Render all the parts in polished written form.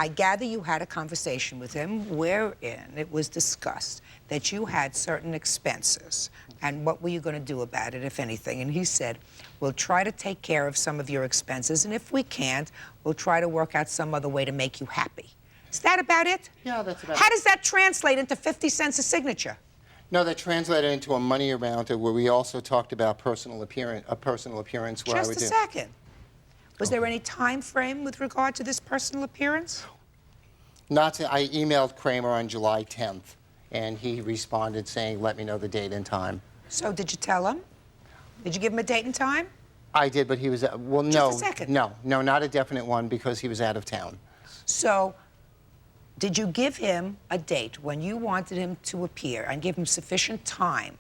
I gather you had a conversation with him wherein it was discussed that you had certain expenses, and what were you going to do about it, if anything? And he said, we'll try to take care of some of your expenses, and if we can't, we'll try to work out some other way to make you happy. Is that about it? Yeah, that's about it. How does that translate into 50 cents a signature? No, that translated into a money amount where we also talked about a personal appearance where I would do. Just a second. Was there any time frame with regard to this personal appearance? I emailed Kramer on July 10th, and he responded saying, let me know the date and time. So did you tell him? Did you give him a date and time? I did, but he was, well, no. Just a second. No, not a definite one because he was out of town. So did you give him a date when you wanted him to appear and give him sufficient time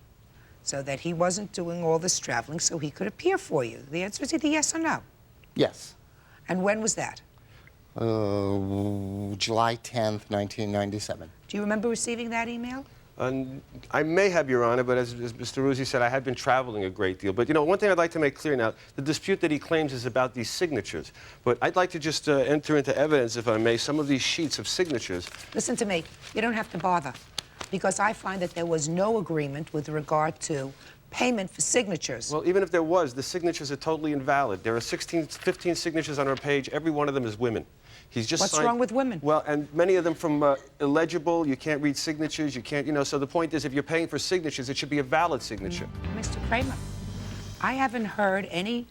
so that he wasn't doing all this traveling so he could appear for you? The answer is either yes or no. Yes. And when was that? July 10th, 1997. Do you remember receiving that email? I may have, Your Honor, but as Mr. Ruzzi said, I had been traveling a great deal. But, you know, one thing I'd like to make clear now, the dispute that he claims is about these signatures. But I'd like to just enter into evidence, if I may, some of these sheets of signatures. Listen to me. You don't have to bother, because I find that there was no agreement with regard to payment for signatures. Well, even if there was, the signatures are totally invalid. There are 15 signatures on our page. Every one of them is women. He's just What's wrong with women? Well, and many of them from illegible, you can't read signatures, you can't, you know, so the point is if you're paying for signatures, it should be a valid signature. Mr. Kramer, I haven't heard any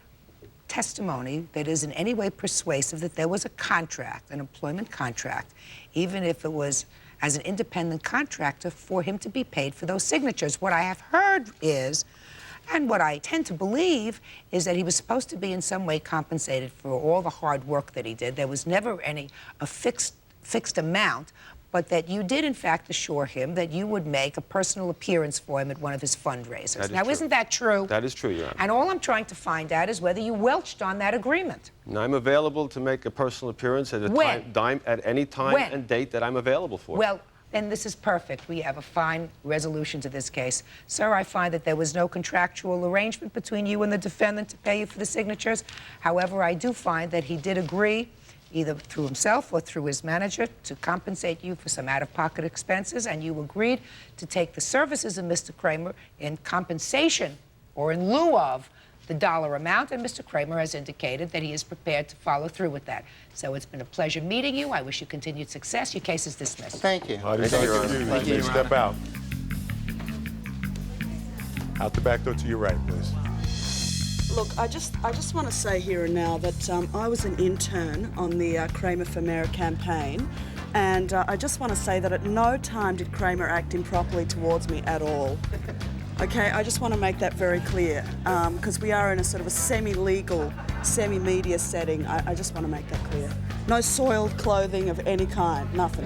testimony that is in any way persuasive that there was a contract, an employment contract, even if it was as an independent contractor, for him to be paid for those signatures. What I have heard is, and what I tend to believe, is that he was supposed to be in some way compensated for all the hard work that he did. There was never a fixed amount, but that you did, in fact, assure him that you would make a personal appearance for him at one of his fundraisers. That is now, true. Isn't that true? That is true, Your Honor. And all I'm trying to find out is whether you welched on that agreement. Now, I'm available to make a personal appearance at at any time and date that I'm available for. Well, then this is perfect. We have a fine resolution to this case. Sir, I find that there was no contractual arrangement between you and the defendant to pay you for the signatures. However, I do find that he did agree, either through himself or through his manager, to compensate you for some out-of-pocket expenses, and you agreed to take the services of Mr. Kramer in compensation or in lieu of the dollar amount, and Mr. Kramer has indicated that he is prepared to follow through with that. So it's been a pleasure meeting you. I wish you continued success. Your case is dismissed. Thank you. Thank you, Your Honor. Thank you. Step out. Out the back door to your right, please. Look, I just want to say here and now that I was an intern on the Kramer for Mayor campaign, and I just want to say that at no time did Kramer act improperly towards me at all. Okay, I just want to make that very clear, because we are in a sort of a semi-legal, semi-media setting. I just want to make that clear. No soiled clothing of any kind, nothing.